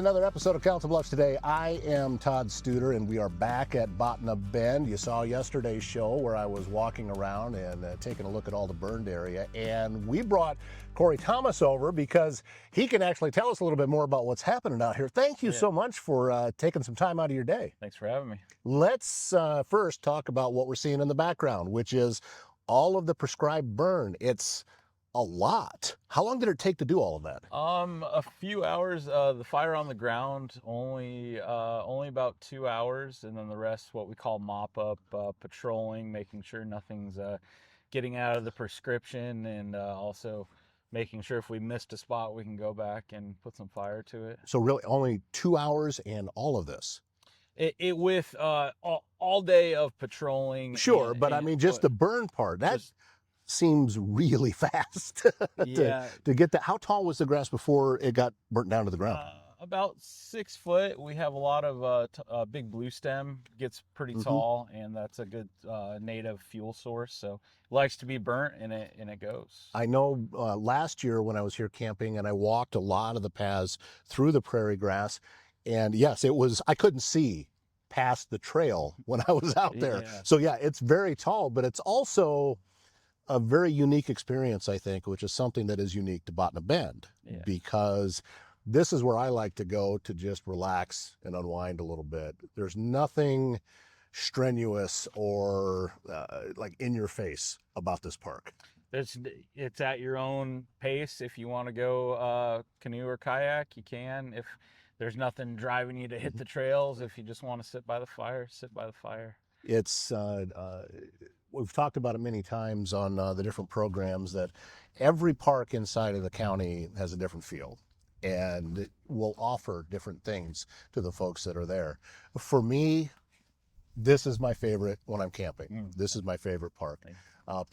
another episode of Council Bluffs Today. I am Todd Studer, and we are back at Botna Bend. You saw yesterday's show where I was walking around and taking a look at all the burned area, and we brought Cory Thomas over because he can actually tell us a little bit more about what's happening out here. Thank you so much for taking some time out of your day. Thanks for having me. Let's first talk about what we're seeing in the background, which is all of the prescribed burn. It's a lot. How long did it take to do all of that? A few hours. The fire on the ground only about 2 hours, and then the rest what we call mop up, patrolling, making sure nothing's getting out of the prescription, and also making sure if we missed a spot we can go back and put some fire to it. So really only 2 hours and all of this. It with all day of patrolling. Sure, but I mean just the burn part. That seems really fast to get that. How tall was the grass before it got burnt down to the ground? About 6 foot. We have a lot of big blue stem, gets pretty tall, and that's a good native fuel source. So it likes to be burnt, and it goes. I know last year when I was here camping and I walked a lot of the paths through the prairie grass, and yes, it was, I couldn't see past the trail when I was out there. So yeah, it's very tall, but it's also a very unique experience, I think, which is something that is unique to Botna Bend, because this is where I like to go to just relax and unwind a little bit. There's nothing strenuous or like in your face about this park. It's at your own pace. If you want to go canoe or kayak, you can. If there's nothing driving you to hit the trails, if you just want to sit by the fire, sit by the fire. It's we've talked about it many times on the different programs that every park inside of the county has a different feel and will offer different things to the folks that are there. For me, this is my favorite when I'm camping. This is my favorite park.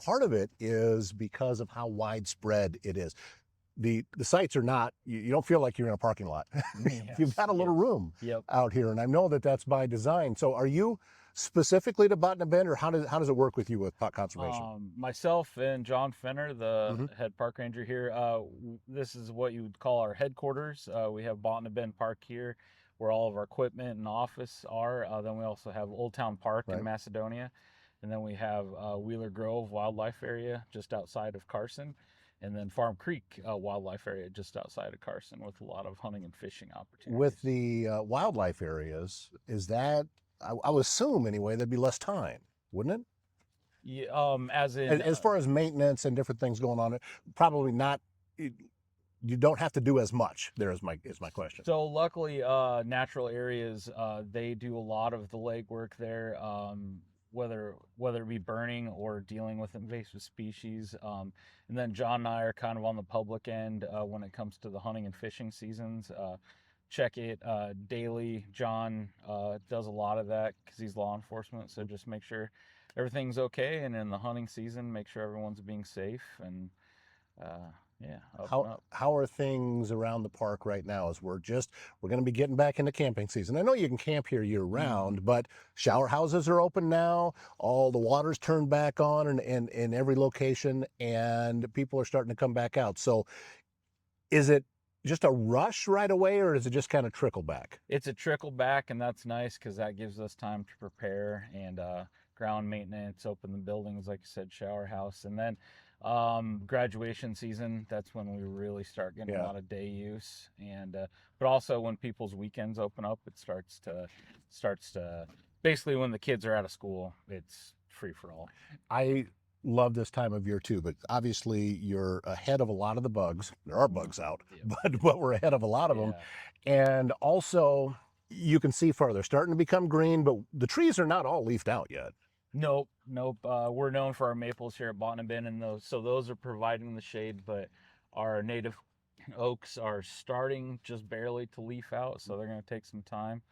Part of it is because of how widespread it is. The sites are not, you don't feel like you're in a parking lot. You've got a little room out here, and I know that that's by design. So are you specifically to Botna Bend, or how does it work with you with park conservation? Myself and John Fenner, the head park ranger here, this is what you would call our headquarters. We have Botna Bend Park here, where all of our equipment and office are. Then we also have Old Town Park in Macedonia, and then we have Wheeler Grove Wildlife Area just outside of Carson, and then Farm Creek Wildlife Area just outside of Carson, with a lot of hunting and fishing opportunities. With the wildlife areas, is that, I would assume anyway, there'd be less time, wouldn't it? Yeah, as far as maintenance and different things going on, probably not. You don't have to do as much. There is my question. So luckily, natural areas, they do a lot of the legwork there, whether it be burning or dealing with invasive species. And then John and I are kind of on the public end when it comes to the hunting and fishing seasons. Check it daily. John does a lot of that because he's law enforcement, so just make sure everything's okay, and in the hunting season make sure everyone's being safe. And how are things around the park right now as we're going to be getting back into camping season? I know you can camp here year round, but shower houses are open now, all the water's turned back on in every location, and people are starting to come back out. So is it just a rush right away, or does it just kind of trickle back? It's a trickle back, and that's nice because that gives us time to prepare and ground maintenance, open the buildings, like you said, shower house. And then graduation season, that's when we really start getting a lot of day use. And but also when people's weekends open up, it starts to basically when the kids are out of school, it's free for all. I love this time of year too, but obviously you're ahead of a lot of the bugs. There are bugs out, but we're ahead of a lot of them. And also you can see farther, starting to become green, but the trees are not all leafed out yet. Nope. We're known for our maples here at Botna Bend, and those are providing the shade, but our native oaks are starting just barely to leaf out, so they're going to take some time.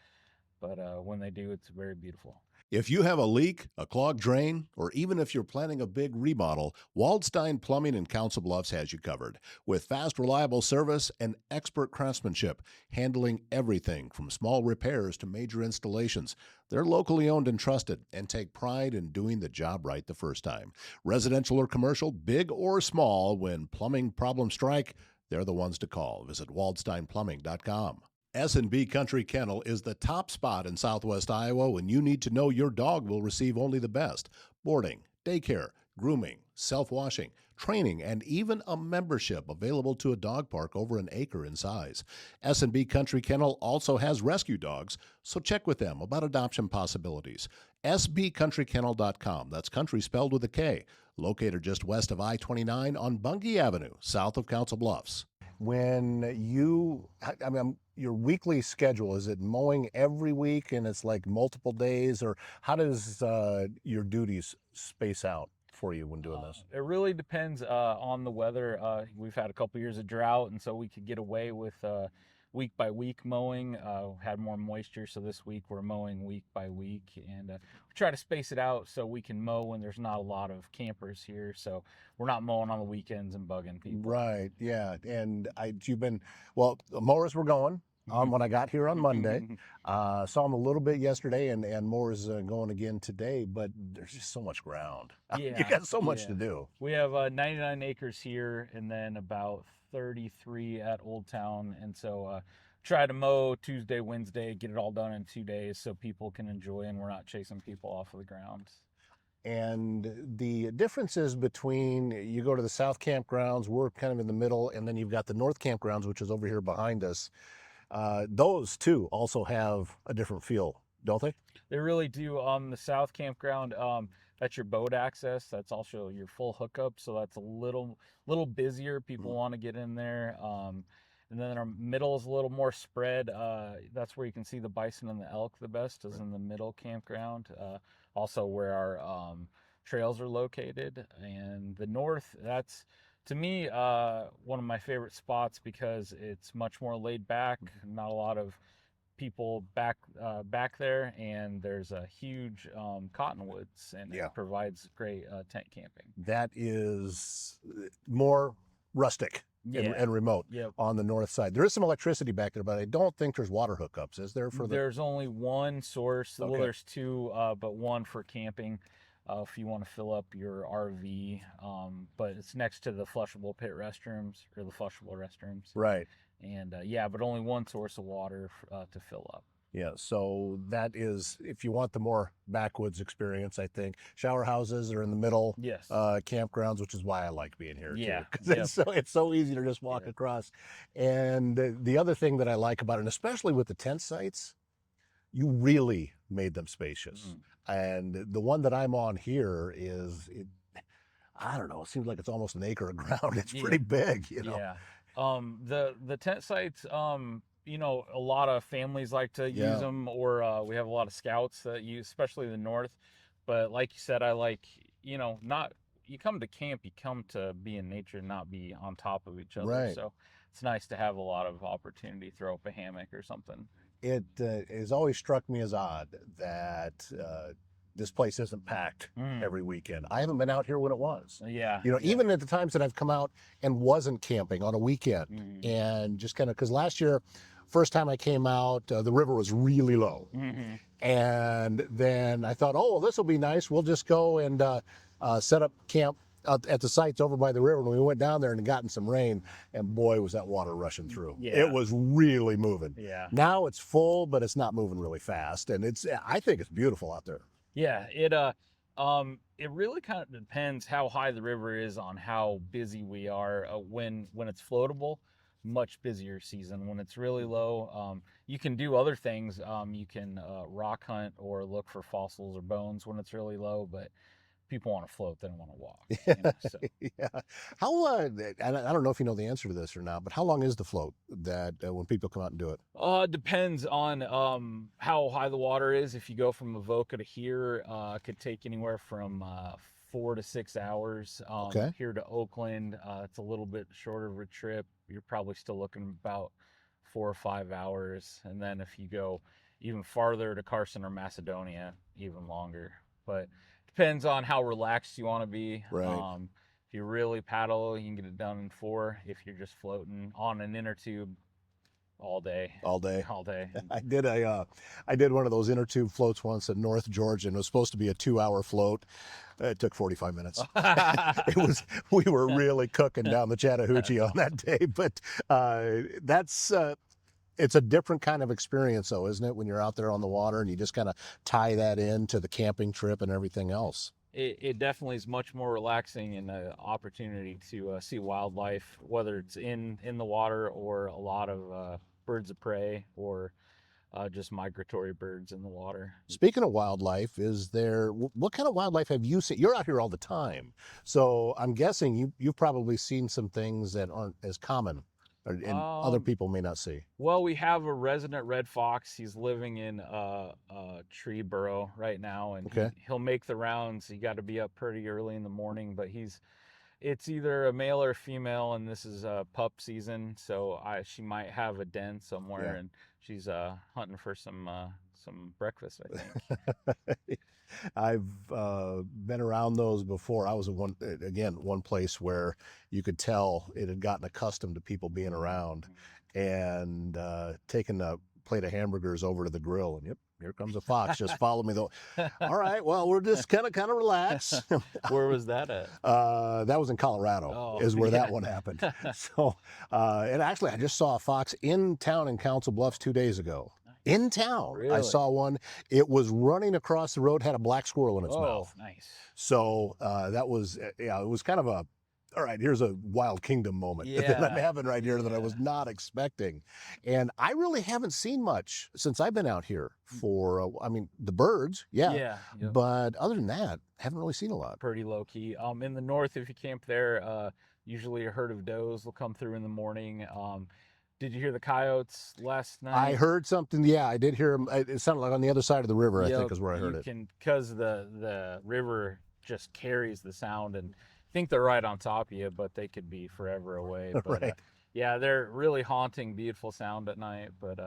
But when they do, it's very beautiful. If you have a leak, a clogged drain, or even if you're planning a big remodel, Waldstein Plumbing in Council Bluffs has you covered. With fast, reliable service and expert craftsmanship, handling everything from small repairs to major installations. They're locally owned and trusted and take pride in doing the job right the first time. Residential or commercial, big or small, when plumbing problems strike, they're the ones to call. Visit waldsteinplumbing.com. S&B Country Kennel is the top spot in Southwest Iowa when you need to know your dog will receive only the best. Boarding, daycare, grooming, self-washing, training, and even a membership available to a dog park over an acre in size. S&B Country Kennel also has rescue dogs, so check with them about adoption possibilities. sbcountrykennel.com. That's country spelled with a K. Located just west of I-29 on Bungie Avenue, south of Council Bluffs. When you, I mean, your weekly schedule, is it mowing every week and it's like multiple days, or how does your duties space out for you when doing this? It really depends on the weather. We've had a couple years of drought, and so we could get away with week by week mowing. Had more moisture, so this week we're mowing week by week, and we try to space it out so we can mow when there's not a lot of campers here. So we're not mowing on the weekends and bugging people. Right, yeah. And you've been, well, the mowers were going when I got here on Monday. Saw them a little bit yesterday, and mowers going again today, but there's just so much ground. You got so much to do. We have 99 acres here, and then about 33 at Old Town, and so try to mow Tuesday, Wednesday, get it all done in 2 days so people can enjoy and we're not chasing people off of the ground. And the differences between, you go to the south campgrounds, we're kind of in the middle, and then you've got the north campgrounds, which is over here behind us. Those too also have a different feel, don't they? They really do. The south campground, that's your boat access. That's also your full hookup, so that's a little busier. People want to get in there. And then our middle is a little more spread. That's where you can see the bison and the elk the best, is in the middle campground. Also where our trails are located. And the north, that's, to me, one of my favorite spots because it's much more laid back. Not a lot of people back there, and there's a huge cottonwoods, and it provides great tent camping. That is more rustic and remote on the north side. There is some electricity back there, but I don't think there's water hookups. Is there for the? There's only one source. Okay. Well, there's two, but one for camping. If you want to fill up your RV, but it's next to the flushable pit restrooms, or the flushable restrooms. Right. And but only one source of water to fill up. Yeah, so that is, if you want the more backwoods experience, I think shower houses are in the middle. Yes. Campgrounds, which is why I like being here Yeah. too, because it's so easy to just walk across. And the other thing that I like about it, and especially with the tent sites, you really made them spacious. And the one that I'm on here is, I don't know, it seems like it's almost an acre of ground. It's pretty big, you know. Yeah. The tent sites, you know, a lot of families like to use them, or we have a lot of scouts that use, especially the north. But like you said, I like, you know, you come to camp, you come to be in nature, not be on top of each other. Right. So it's nice to have a lot of opportunity, throw up a hammock or something. It has always struck me as odd that this place isn't packed every weekend. I haven't been out here when it was. Yeah. You know, even at the times that I've come out and wasn't camping on a weekend, and just kind of, because last year, first time I came out, the river was really low. And then I thought, oh, this will be nice. We'll just go and set up camp at the sites over by the river. And we went down there and gotten some rain, and boy, was that water rushing through. It was really moving. Yeah. Now it's full, but it's not moving really fast. And I think it's beautiful out there. Yeah, it really kind of depends how high the river is on how busy we are. When it's floatable, much busier season. When it's really low, you can do other things. You can rock hunt or look for fossils or bones when it's really low, but people want to float, they don't want to walk. You know, so. Yeah. How, and I don't know if you know the answer to this or not, but how long is the float that when people come out and do it? Depends on how high the water is. If you go from Avoca to here, it could take anywhere from 4 to 6 hours. Here to Oakland, it's a little bit shorter of a trip. You're probably still looking about 4 or 5 hours. And then if you go even farther to Carson or Macedonia, even longer. But depends on how relaxed you want to be. Right. If you really paddle, you can get it done in 4. If you're just floating on an inner tube, all day. I did one of those inner tube floats once in North Georgia, and it was supposed to be a 2-hour float. It took 45 minutes. We were really cooking down the Chattahoochee on that day, but that's It's a different kind of experience, though, isn't it? When you're out there on the water and you just kind of tie that into the camping trip and everything else. It definitely is much more relaxing and an opportunity to see wildlife, whether it's in the water or a lot of birds of prey or just migratory birds in the water. Speaking of wildlife, is there what kind of wildlife have you seen? You're out here all the time, so I'm guessing you've probably seen some things that aren't as common, and other Um, people may not see. well, we have a resident red fox. He's living in a tree burrow right now, and Okay. he'll make the rounds. You got to be up pretty early in the morning, but it's either a male or a female, and this is pup season, so she might have a den somewhere, Yeah. and she's hunting for some breakfast, I think. I've been around those before. I was in one place where you could tell it had gotten accustomed to people being around, and taking a plate of hamburgers over to the grill, and yep, here comes a fox. Just follow me though. All right, well, we're just kind of relax. Where was that at? That was in Colorado, Oh, is where yeah. that one happened. So, and actually, I just saw a fox in town in Council Bluffs 2 days ago. In town, I Really? saw one. It was running across the road, had a black squirrel in its Oh, mouth. nice. So that was, yeah, it was kind of a, all right, here's a Wild Kingdom moment that I'm Yeah, having right here that I was yeah. not expecting. And I really haven't seen much since I've been out here for, I mean, the birds, yeah. Yeah, yep. But other than that, haven't really seen a lot. Pretty low key. In the north, if you camp there, usually a herd of does will come through in the morning. Did you hear the coyotes last night? I heard something. Yeah, I did hear them. It sounded like on the other side of the river, I think, Yep, is where I heard you it. can, because the river just carries the sound, and I think they're right on top of you, but they could be forever away. But Right. yeah, they're really haunting, beautiful sound at night. But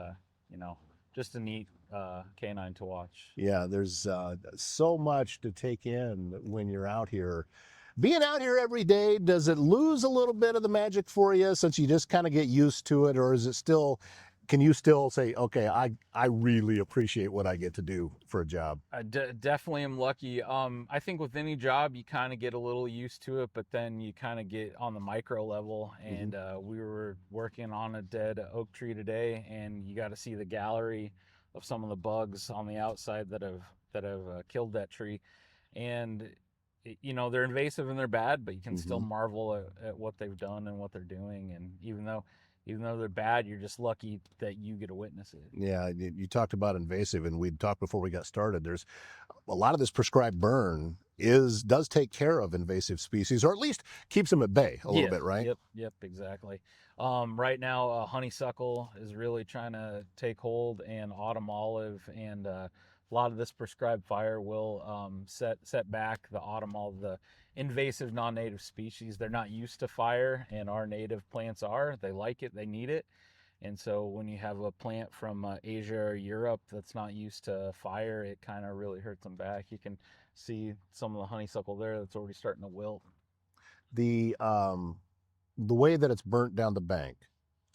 just a neat canine to watch. Yeah, there's so much to take in when you're out here. Being out here every day, does it lose a little bit of the magic for you since you just kind of get used to it, or is it still? Can you still say, okay, I really appreciate what I get to do for a job? I definitely am lucky. I think with any job, you kind of get a little used to it, but then you kind of get on the micro level. And we were working on a dead oak tree today, and you got to see the gallery of some of the bugs on the outside that have killed that tree. And they're invasive and they're bad, but you can still marvel at what they've done and what they're doing. And even though they're bad, you're just lucky that you get to witness it. Yeah, you talked about invasive, and we talked before we got started. There's a lot of this prescribed burn does take care of invasive species, or at least keeps them at bay a little bit, right? Yep, exactly. Right now, honeysuckle is really trying to take hold, and autumn olive, and a lot of this prescribed fire will set back the invasive non-native species. They're not used to fire, and our native plants are. They like it, they need it. And so when you have a plant from Asia or Europe that's not used to fire, it kind of really hurts them back. You can see some of the honeysuckle there that's already starting to wilt. The way that it's burnt down the bank,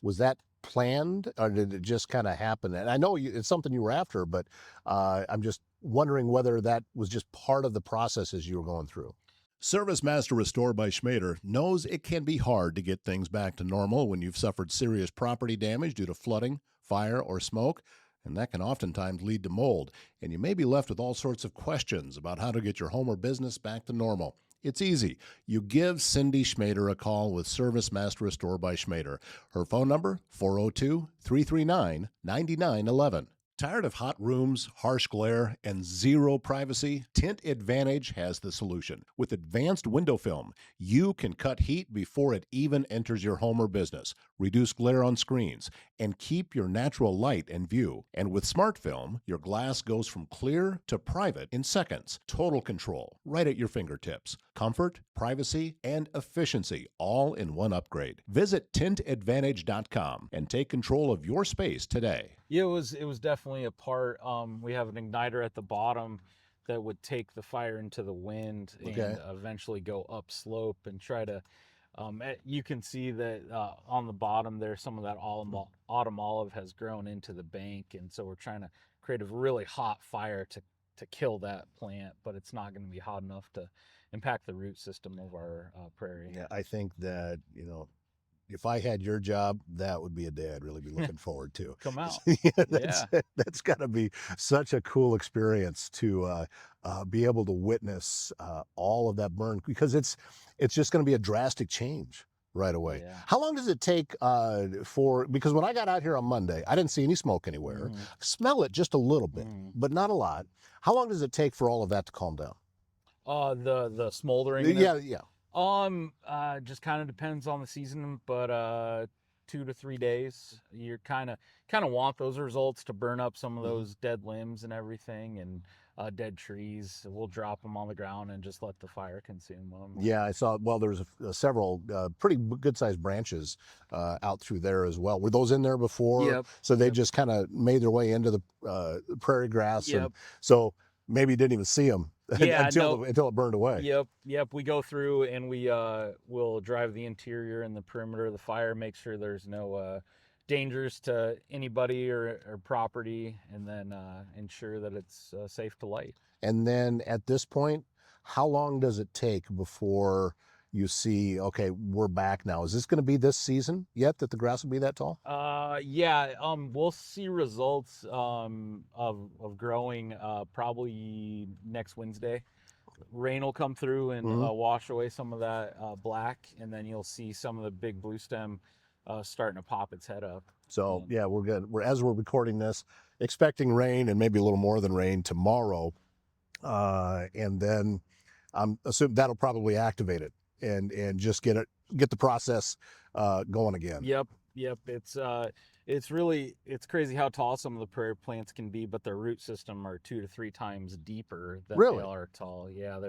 was that planned, or did it just kind of happen? And I know it's something you were after, but I'm just wondering whether that was just part of the processes you were going through. Service Master Restore by Schmader knows it can be hard to get things back to normal when you've suffered serious property damage due to flooding, fire, or smoke, and that can oftentimes lead to mold, and you may be left with all sorts of questions about how to get your home or business back to normal. It's easy. You give Cindy Schmader a call with Service Master Restore by Schmader. Her phone number, 402-339-9911. Tired of hot rooms, harsh glare, and zero privacy? Tint Advantage has the solution. With advanced window film, you can cut heat before it even enters your home or business, reduce glare on screens, and keep your natural light in view. And with smart film, your glass goes from clear to private in seconds. Total control, right at your fingertips. Comfort, privacy, and efficiency, all in one upgrade. Visit tintadvantage.com and take control of your space today. Yeah, it was definitely a part. We have an igniter at the bottom that would take the fire into the wind Okay. and eventually go up slope and try to. You can see that on the bottom there, some of that autumn olive has grown into the bank, and so we're trying to create a really hot fire to kill that plant, but it's not going to be hot enough to impact the root system of our prairie. Yeah, I think that, if I had your job, that would be a day I'd really be looking forward to. Come out. That's got to be such a cool experience to be able to witness all of that burn, because it's just going to be a drastic change right away. Yeah. How long does it take because when I got out here on Monday, I didn't see any smoke anywhere. Smell it just a little bit, but not a lot. How long does it take for all of that to calm down? The smoldering. Yeah. Just kind of depends on the season, but 2 to 3 days. You're kind of want those results to burn up some of those dead limbs and everything, and dead trees. We'll drop them on the ground and just let the fire consume them. Yeah, I saw. Well, there was several pretty good-sized branches out through there as well. Were those in there before? Yep. So they just kind of made their way into the prairie grass. Yep. And so maybe you didn't even see them until it burned away. Yep. We go through and we will drive the interior and the perimeter of the fire, make sure there's no dangers to anybody or property, and then ensure that it's safe to light. And then at this point, how long does it take before you see, okay, we're back now? Is this going to be this season yet that the grass will be that tall? We'll see results of growing probably next Wednesday. Rain will come through and wash away some of that black, and then you'll see some of the big blue stem starting to pop its head up. So yeah, we're good. As we're recording this, expecting rain and maybe a little more than rain tomorrow, and then I'm assuming that'll probably activate it and just get the process going again. Yep. It's crazy how tall some of the prairie plants can be, but their root system are 2 to 3 times deeper than Really? they are tall. Yeah,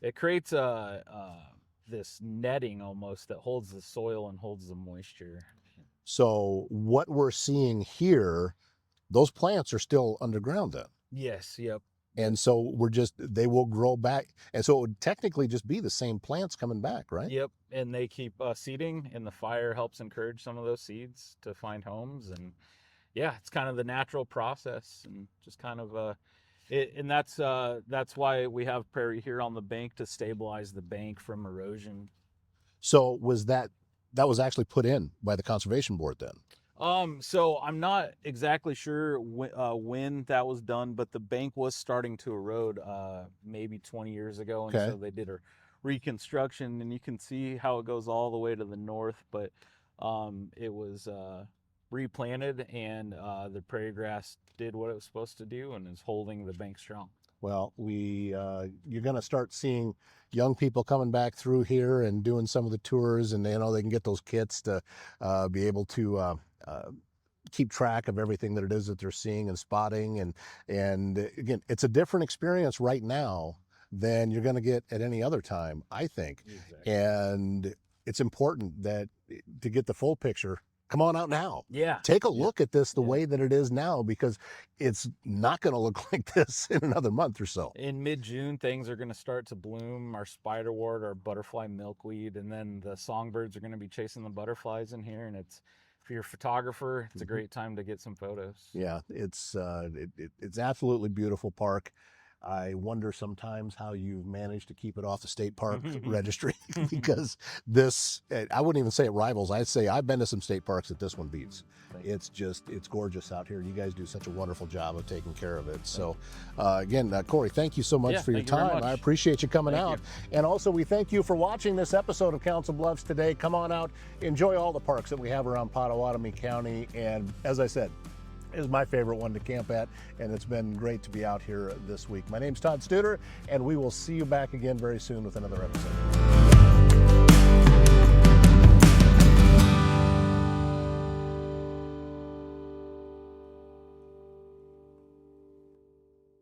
it creates this netting almost that holds the soil and holds the moisture. So what we're seeing here, those plants are still underground then. Yes. Yep. And so they will grow back. And so it would technically just be the same plants coming back, right? Yep. And they keep seeding, and the fire helps encourage some of those seeds to find homes. And yeah, it's kind of the natural process, and just kind of and that's why we have Prairie here on the bank, to stabilize the bank from erosion. So that was actually put in by the conservation board then? So I'm not exactly sure when that was done, but the bank was starting to erode maybe 20 years ago, and so they did a reconstruction, and you can see how it goes all the way to the north, but it was replanted, and the prairie grass did what it was supposed to do and is holding the bank strong. Well, you're going to start seeing young people coming back through here and doing some of the tours, and they can get those kits to be able to keep track of everything that it is that they're seeing and spotting. And again, it's a different experience right now than you're going to get at any other time, I think. Exactly. And it's important that to get the full picture, come on out now. Yeah. Take a look at this the way that it is now, because it's not going to look like this in another month or so. In mid-June, things are going to start to bloom. Our spiderwort, our butterfly milkweed, and then the songbirds are going to be chasing the butterflies in here. And if you're a photographer, it's a great time to get some photos. Yeah, it's absolutely beautiful park. I wonder sometimes how you've managed to keep it off the state park registry, because I wouldn't even say it rivals. I'd say I've been to some state parks that this one beats. It's gorgeous out here. You guys do such a wonderful job of taking care of it. So again, Cory, thank you so much for your time. I appreciate you coming out. And also, we thank you for watching this episode of Council Bluffs today. Come on out, enjoy all the parks that we have around Pottawatomie County. And as I said, is my favorite one to camp at, and it's been great to be out here this week. My name's Todd Studer, and we will see you back again very soon with another episode.